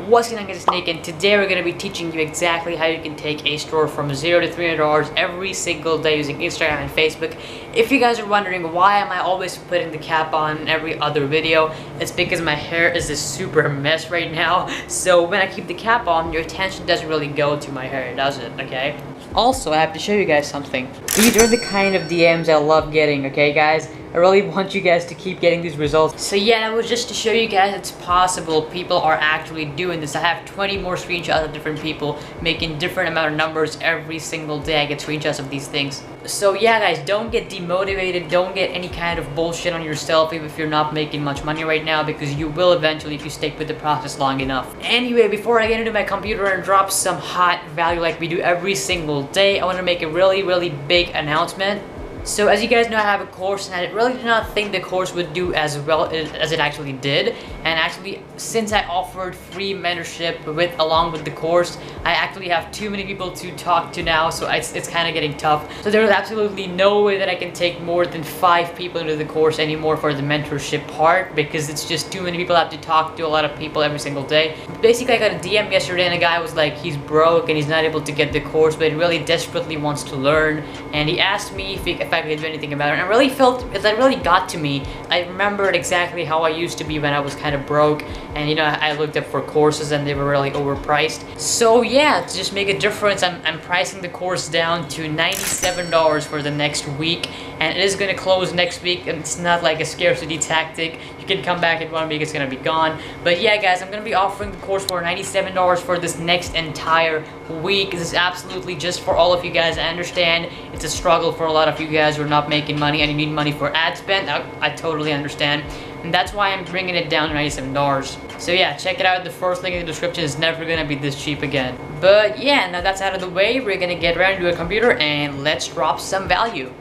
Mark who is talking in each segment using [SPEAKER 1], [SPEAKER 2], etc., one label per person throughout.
[SPEAKER 1] What's going on, guys? It's Nick, and today we're going to be teaching you exactly how you can take a store from $0 to $300 every single day using Instagram and Facebook. If you guys are wondering why am I always putting the cap on every other video, it's because my hair is a super mess right now. So when I keep the cap on, your attention doesn't really go to my hair, does it? Okay? Also, I have to show you guys something. These are the kind of DMs I love getting, okay guys? I really want you guys to keep getting these results. So yeah, that was just to show you guys it's possible. People are actually doing this. I have 20 more screenshots of different people making different amount of numbers every single day. I get screenshots of these things. So yeah guys, don't get demotivated. Don't get any kind of bullshit on yourself even if you're not making much money right now, because you will eventually if you stick with the process long enough. Anyway, before I get into my computer and drop some hot value like we do every single day, I want to make a really big announcement. So as you guys know, I have a course, and I really did not think the course would do as well as it actually did. And actually, since I offered free mentorship along with the course, I actually have too many people to talk to now, so it's kind of getting tough. So there's absolutely no way that I can take more than 5 people into the course anymore for the mentorship part, because it's just too many people. I have to talk to a lot of people every single day. Basically, I got a DM yesterday, and a guy was like, he's broke and he's not able to get the course, but he really desperately wants to learn. And he asked me if I could do anything about it, and I really felt that really got to me. I remembered exactly how I used to be when I was kind of broke, and you know, I looked up for courses and they were really overpriced. So yeah, to just make a difference, I'm pricing the course down to $97 for the next week, and it is going to close next week, and it's not like a scarcity tactic. You can come back in 1 week, it's going to be gone. But yeah guys, I'm going to be offering the course for $97 for this next entire week. This is absolutely just for all of you guys. I understand it's a struggle for a lot of you guys who are not making money and you need money for ad spend. I totally understand, and that's why I'm bringing it down to $97. So yeah, check it out. The first link in the description is never gonna be this cheap again. But yeah, now that's out of the way, we're gonna get right into a computer and let's drop some value.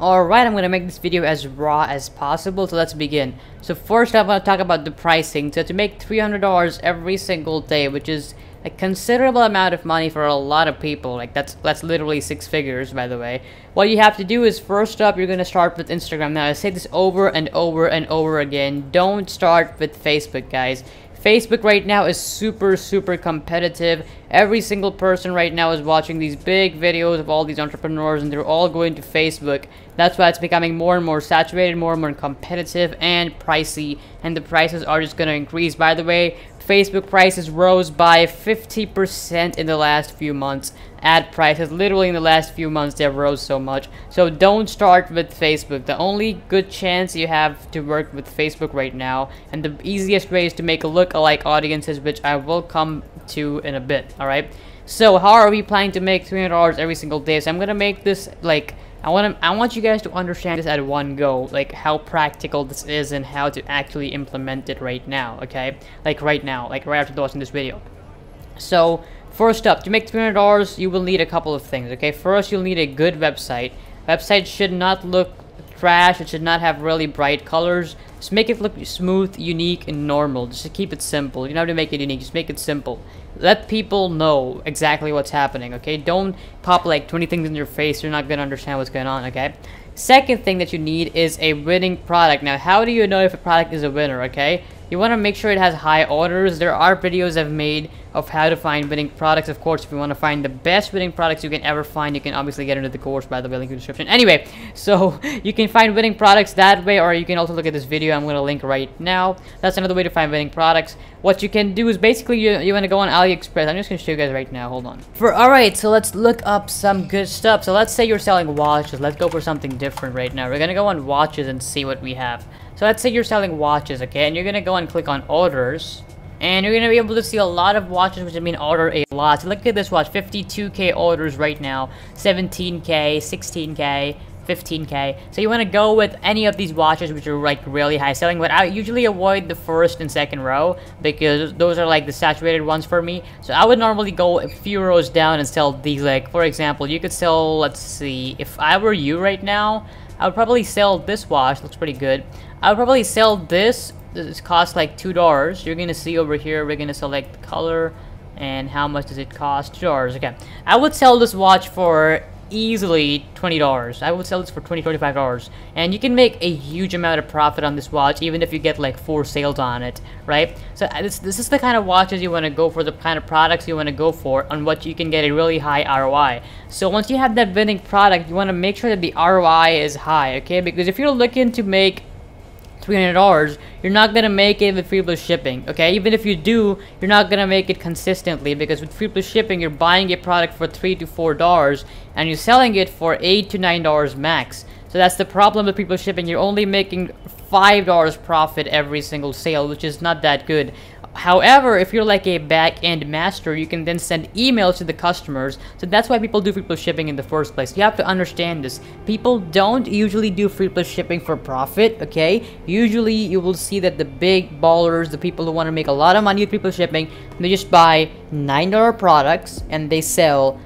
[SPEAKER 1] Alright, I'm gonna make this video as raw as possible, so let's begin. So first I'm gonna talk about the pricing. So to make $300 every single day, which is a considerable amount of money for a lot of people, like that's literally 6 figures, by the way. What you have to do is, first up, you're gonna start with Instagram. Now I say this over and over again, don't start with Facebook, guys. Facebook right now is super competitive. Every single person right now is watching these big videos of all these entrepreneurs, and they're all going to Facebook. That's why it's becoming more and more saturated, more and more competitive and pricey, and the prices are just going to increase. By the way, Facebook prices rose by 50% in the last few months. Ad prices, literally in the last few months, they rose so much. So don't start with Facebook. The only good chance you have to work with Facebook right now, and the easiest way, is to make a lookalike audiences, which I will come to in a bit. Alright, so how are we planning to make $300 every single day? So I'm gonna make this like, I want you guys to understand this at one go, like how practical this is and how to actually implement it right now, okay? Like right now, like right after watching this video. So first up, to make $300, you will need a couple of things, okay? First, you'll need a good website. Website should not look trash. It should not have really bright colors. Just make it look smooth, unique, and normal. Just to keep it simple. You don't have to make it unique. Just make it simple. Let people know exactly what's happening, okay? Don't pop like 20 things in your face. You're not going to understand what's going on, okay? Second thing that you need is a winning product. Now, how do you know if a product is a winner, okay? You want to make sure it has high orders. There are videos I've made of how to find winning products. Of course, if you want to find the best winning products you can ever find, you can obviously get into the course, by the way, link in the description. Anyway, so you can find winning products that way, or you can also look at this video I'm going to link right now. That's another way to find winning products. What you can do is basically you want to go on AliExpress. I'm just going to show you guys right now. Hold on. Alright, so let's look up some good stuff. So let's say you're selling watches. Let's go for something different right now. We're going to go on watches and see what we have. So let's say you're selling watches, okay, and you're gonna go and click on orders, and you're gonna be able to see a lot of watches, which mean order a lot. So look at this watch, 52k orders right now, 17k, 16k, 15k. So you want to go with any of these watches which are like really high selling, but I usually avoid the first and second row because those are like the saturated ones for me. So I would normally go a few rows down and sell these. Like for example, you could sell, let's see, if I were you right now, I would probably sell this watch. Looks pretty good. I would probably sell this. This costs like $2. You're gonna see over here, we're gonna select the color and how much does it cost. $2. Okay, I would sell this watch for easily $20. I would sell this for $20, $25, and you can make a huge amount of profit on this watch, even if you get like 4 sales on it, right? So this is the kind of watches you want to go for, the kind of products you want to go for, on what you can get a really high ROI. So once you have that winning product, you want to make sure that the ROI is high, okay? Because if you're looking to make $300, you're not gonna make it with free plus shipping, okay? Even if you do, you're not gonna make it consistently, because with free plus shipping, you're buying a product for $3 to $4 and you're selling it for $8 to $9 max. So that's the problem with free plus shipping. You're only making $5 profit every single sale, which is not that good. However, if you're like a back-end master, you can then send emails to the customers. So that's why people do free plus shipping in the first place. You have to understand this. People don't usually do free plus shipping for profit, okay? Usually, you will see that the big ballers, the people who want to make a lot of money with free plus shipping, they just buy $9 products and they sell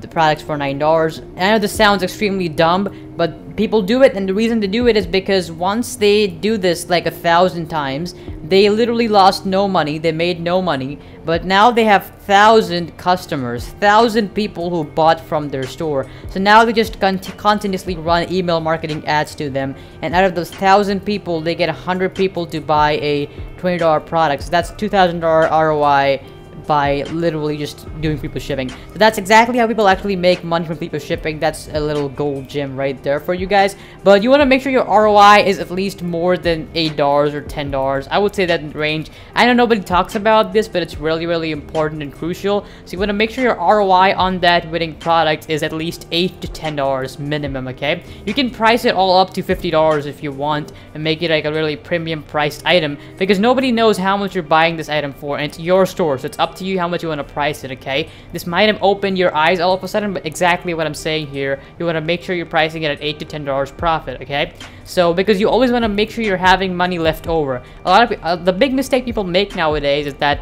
[SPEAKER 1] the products for $9. And I know this sounds extremely dumb, but people do it, and the reason they do it is because once they do this like 1,000 times, they literally lost no money, they made no money, but now they have 1,000 customers, 1,000 people who bought from their store. So now they just continuously run email marketing ads to them, and out of those 1,000 people, they get 100 people to buy a $20 product. So that's $2,000 ROI by literally just doing free plus shipping. So that's exactly how people actually make money from free plus shipping. That's a little gold gem right there for you guys. But you want to make sure your ROI is at least more than $8 or $10. I would say that range. I know nobody talks about this, but it's really, really important and crucial. So you want to make sure your ROI on that winning product is at least $8 to $10 minimum, okay? You can price it all up to $50 if you want and make it like a really premium priced item, because nobody knows how much you're buying this item for, and it's your store, so it's up to you how much you want to price it, okay? This might have opened your eyes all of a sudden, but exactly what I'm saying here, you want to make sure you're pricing it at $8 to $10 profit, okay? So because you always want to make sure you're having money left over. A lot of the big mistake people make nowadays is that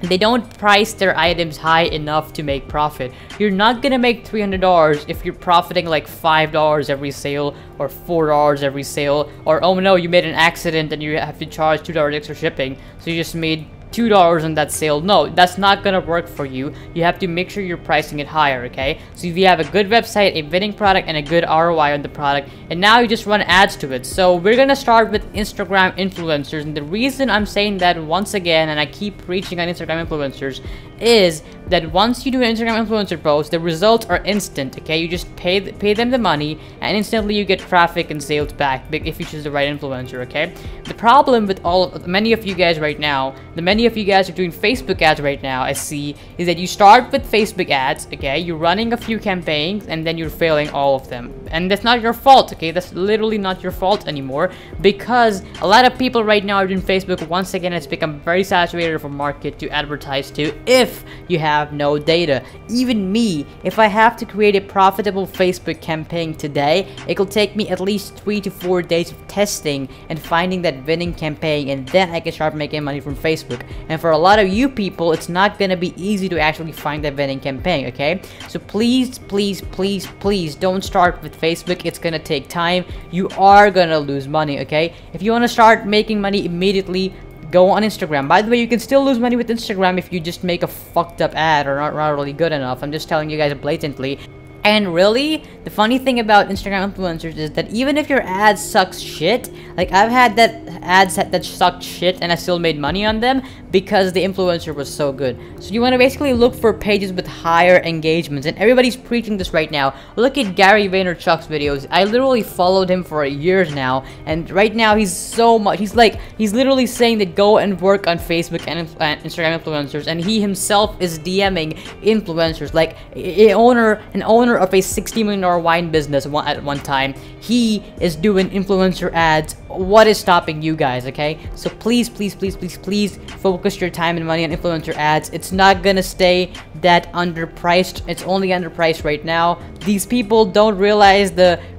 [SPEAKER 1] they don't price their items high enough to make profit. You're not gonna make $300 if you're profiting like $5 every sale, or $4 every sale, or oh no, you made an accident and you have to charge $2 extra shipping, so you just made $2 on that sale. No, that's not gonna work for you. You have to make sure you're pricing it higher, okay? So if you have a good website, a winning product, and a good ROI on the product, and now you just run ads to it. So we're gonna start with Instagram influencers, and the reason I'm saying that once again, and I keep preaching on Instagram influencers, is that once you do an Instagram influencer post, the results are instant, okay? You just pay them the money, and instantly you get traffic and sales back if you choose the right influencer, okay? The problem with many of you guys right now, many of you guys are doing Facebook ads right now, I see, is that you start with Facebook ads, okay? You're running a few campaigns, and then you're failing all of them. And that's not your fault, okay? That's literally not your fault anymore, because a lot of people right now are doing Facebook. Once again, it's become very saturated of a market to advertise to if you have no data. Even me, if I have to create a profitable Facebook campaign today, it'll take me at least 3 to 4 days of testing and finding that winning campaign, and then I can start making money from Facebook. And for a lot of you people, it's not gonna be easy to actually find that winning campaign, okay? So please, please, please, please don't start with Facebook. It's gonna take time. You are gonna lose money, okay? If you want to start making money immediately, go on Instagram. By the way, you can still lose money with Instagram if you just make a fucked up ad or not really good enough. I'm just telling you guys blatantly. And really, the funny thing about Instagram influencers is that even if your ad sucks shit, like I've had ads that sucked shit and I still made money on them because the influencer was so good. So you want to basically look for pages with higher engagements, and everybody's preaching this right now. Look at Gary Vaynerchuk's videos. I literally followed him for years now, and right now he's literally saying that go and work on Facebook and Instagram influencers, and he himself is DMing influencers, like an owner of a $60 million wine business at one time. He is doing influencer ads. What is stopping you guys, okay? So please, please, please, please, please focus your time and money on influencer ads. It's not gonna stay that underpriced. It's only underpriced right now. These people don't realize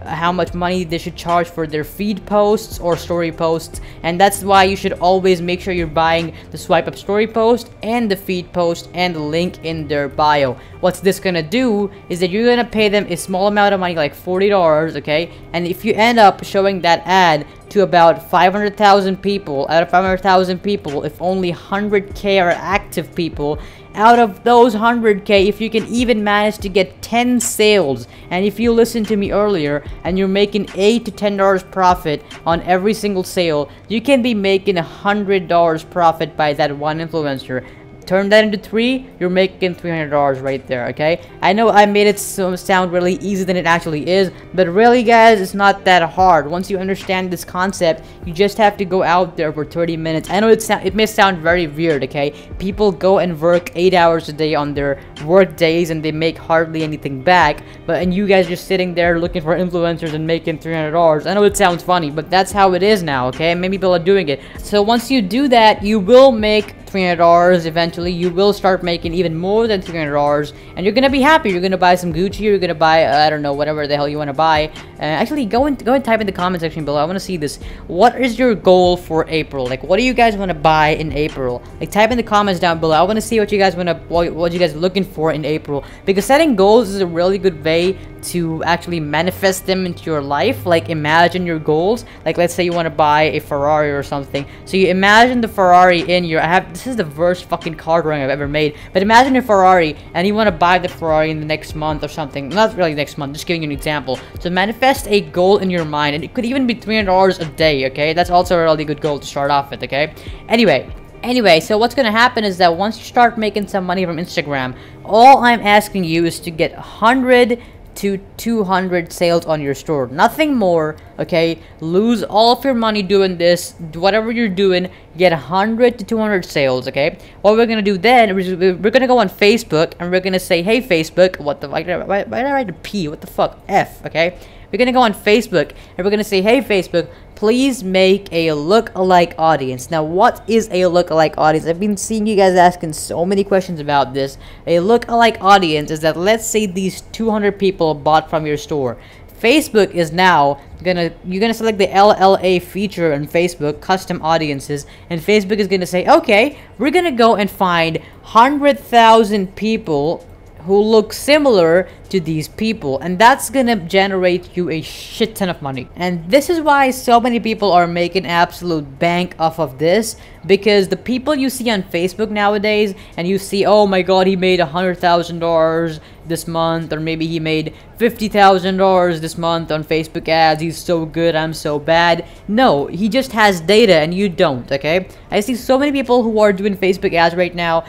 [SPEAKER 1] how much money they should charge for their feed posts or story posts, and that's why you should always make sure you're buying the swipe up story post and the feed post and the link in their bio. What's this gonna do is that you're gonna pay them a small amount of money, like $40, okay? And if you end up showing that ad to about 500,000 people. Out of 500,000 people, if only 100k are active people, out of those 100k, if you can even manage to get 10 sales, and if you listened to me earlier and you're making $8 to $10 profit on every single sale, you can be making $100 profit by that one influencer. Turn that into 3, you're making $300 right there, okay? I know I made it sound really easy than it actually is, but really, guys, it's not that hard. Once you understand this concept, you just have to go out there for 30 minutes. I know it may sound very weird, okay? People go and work 8 hours a day on their work days and they make hardly anything back, and you guys just sitting there looking for influencers and making $300. I know it sounds funny, but that's how it is now, okay? Many people are doing it. So once you do that, you will make $300 eventually. You will start making even more than $300, and you're gonna be happy. You're gonna buy some Gucci, you're gonna buy I don't know, whatever the hell you want to buy. Actually, go and type in the comment section below. I want to see this. What is your goal for April? Like, what do you guys want to buy in April? Like, type in the comments down below. I want to see what you guys what you guys are looking for in April, because setting goals is a really good way to actually manifest them into your life. Like, imagine your goals. Like, let's say you want to buy a Ferrari or something, so you imagine the Ferrari in your this is the worst fucking car drawing I've ever made, but imagine a Ferrari and you want to buy the Ferrari in the next month or something. Not really next month, just giving you an example. So manifest a goal in your mind, and it could even be $300 a day, okay? That's also a really good goal to start off with, okay? Anyway, so what's gonna happen is that once you start making some money from Instagram, all I'm asking you is to get 100 to 200 sales on your store, nothing more, okay? Lose all of your money doing this, whatever you're doing, get 100 to 200 sales, okay? What we're gonna do then, we're gonna go on Facebook, and we're gonna say, hey Facebook, what the, why did I write a P, what the fuck, F, okay? We're gonna go on Facebook, and we're gonna say, hey Facebook, please make a look-alike audience. Now, what is a look-alike audience? I've been seeing you guys asking so many questions about this. A look-alike audience is that, let's say these 200 people bought from your store. Facebook is now you're gonna select the LLA feature on Facebook, custom audiences, and Facebook is gonna say, okay, we're gonna go and find 100,000 people who look similar to these people, and that's gonna generate you a shit ton of money. And this is why so many people are making absolute bank off of this, because the people you see on Facebook nowadays, and you see, oh my god, he made $100,000 this month, or maybe he made $50,000 this month on Facebook ads, he's so good, I'm so bad. No, he just has data and you don't, okay? I see so many people who are doing Facebook ads right now.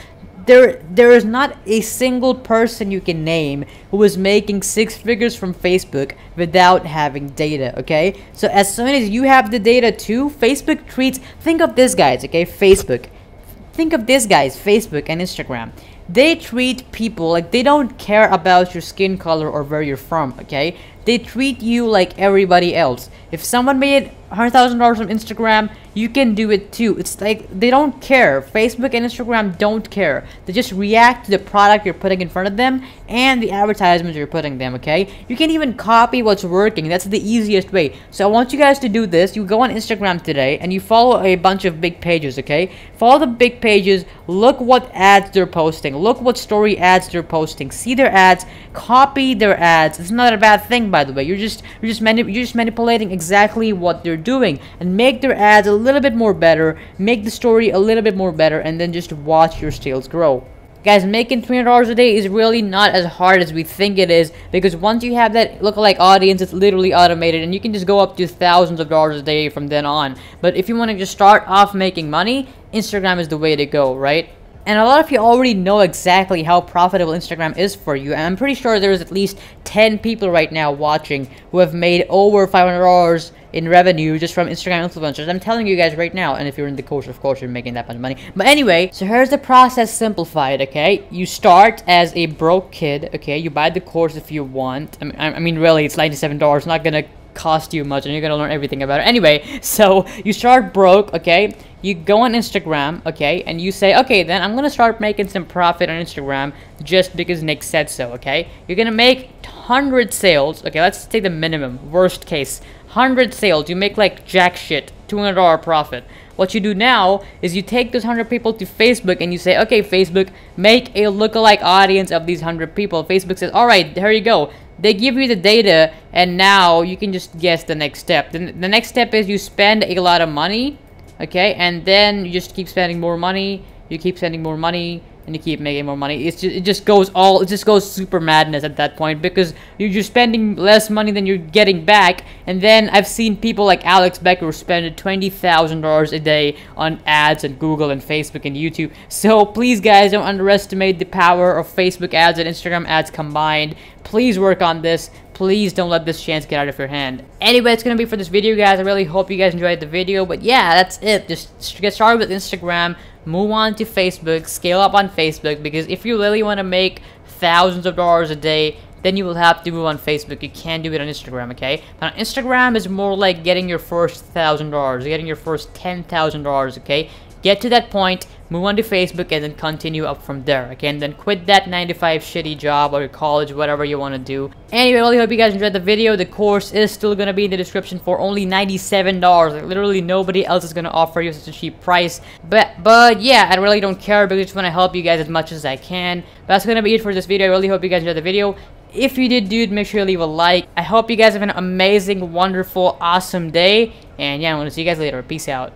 [SPEAKER 1] There is not a single person you can name who is making 6 figures from Facebook without having data, okay? So as soon as you have the data too, Facebook treats, think of this, guys, okay? Think of this, guys, Facebook and Instagram. They treat people like they don't care about your skin color or where you're from, okay? They treat you like everybody else. If someone made $100,000 from Instagram, you can do it too. It's like they don't care. Facebook and Instagram don't care. They just react to the product you're putting in front of them and the advertisements you're putting them, okay? You can even copy what's working. That's the easiest way. So I want you guys to do this. You go on Instagram today and you follow a bunch of big pages, okay? Follow the big pages. Look what ads they're posting. Look what story ads they're posting. See their ads. Copy their ads. It's not a bad thing, by the way. You're just manipulating exactly what they're doing, and make their ads a little bit more better, make the story a little bit more better, and then just watch your sales grow. Guys, making $300 a day is really not as hard as we think it is, because once you have that lookalike audience, it's literally automated, and you can just go up to thousands of dollars a day from then on. But if you want to just start off making money, Instagram is the way to go, right? And a lot of you already know exactly how profitable Instagram is for you. And I'm pretty sure there's at least 10 people right now watching who have made over $500 in revenue just from Instagram influencers. I'm telling you guys right now. And if you're in the course, of course, you're making that much money. But anyway, so here's the process simplified, okay? You start as a broke kid, okay? You buy the course if you want. I mean, really, it's $97. It's not gonna cost you much, and you're gonna learn everything about it. Anyway, so you start broke, okay? You go on Instagram, okay, and you say, okay, then I'm gonna start making some profit on Instagram just because Nick said so, okay? You're gonna make 100 sales, okay? Let's take the minimum, worst case, 100 sales. You make like jack shit, $200 profit. What you do now is you take those 100 people to Facebook and you say, okay, Facebook, make a lookalike audience of these 100 people. Facebook says, all right, here you go. they give you the data, and now you can just guess the next step. The next step is you spend a lot of money, okay, and then you just keep spending more money, you keep spending more money, and you keep making more money. It just goes super madness at that point, because you're spending less money than you're getting back. And then I've seen people like Alex Becker spend $20,000 a day on ads on Google and Facebook and YouTube. So please guys, don't underestimate the power of Facebook ads and Instagram ads combined. Please work on this. Please don't let this chance get out of your hand. Anyway, it's gonna be for this video, guys. I really hope you guys enjoyed the video. But yeah, that's it. Just get started with Instagram, move on to Facebook, scale up on Facebook, because if you really want to make thousands of dollars a day, then you will have to move on Facebook. You can't do it on Instagram, okay? But on Instagram is more like getting your first $1,000, getting your first $10,000, okay? Get to that point, move on to Facebook, and then continue up from there, okay? And then quit that 9-to-5 shitty job or college, whatever you want to do. Anyway, I really hope you guys enjoyed the video. The course is still going to be in the description for only $97. Like, literally nobody else is going to offer you such a cheap price. But yeah, I really don't care, because I just want to help you guys as much as I can. But that's going to be it for this video. I really hope you guys enjoyed the video. If you did, dude, make sure you leave a like. I hope you guys have an amazing, wonderful, awesome day. And yeah, I want to see you guys later. Peace out.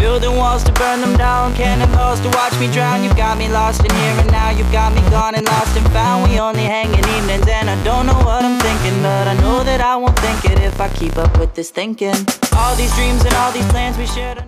[SPEAKER 2] Building walls to burn them down, cannonballs to watch me drown. You've got me lost in here and now, you've got me gone and lost and found. We only hang in evenings and I don't know what I'm thinking, but I know that I won't think it if I keep up with this thinking. All these dreams and all these plans we shared.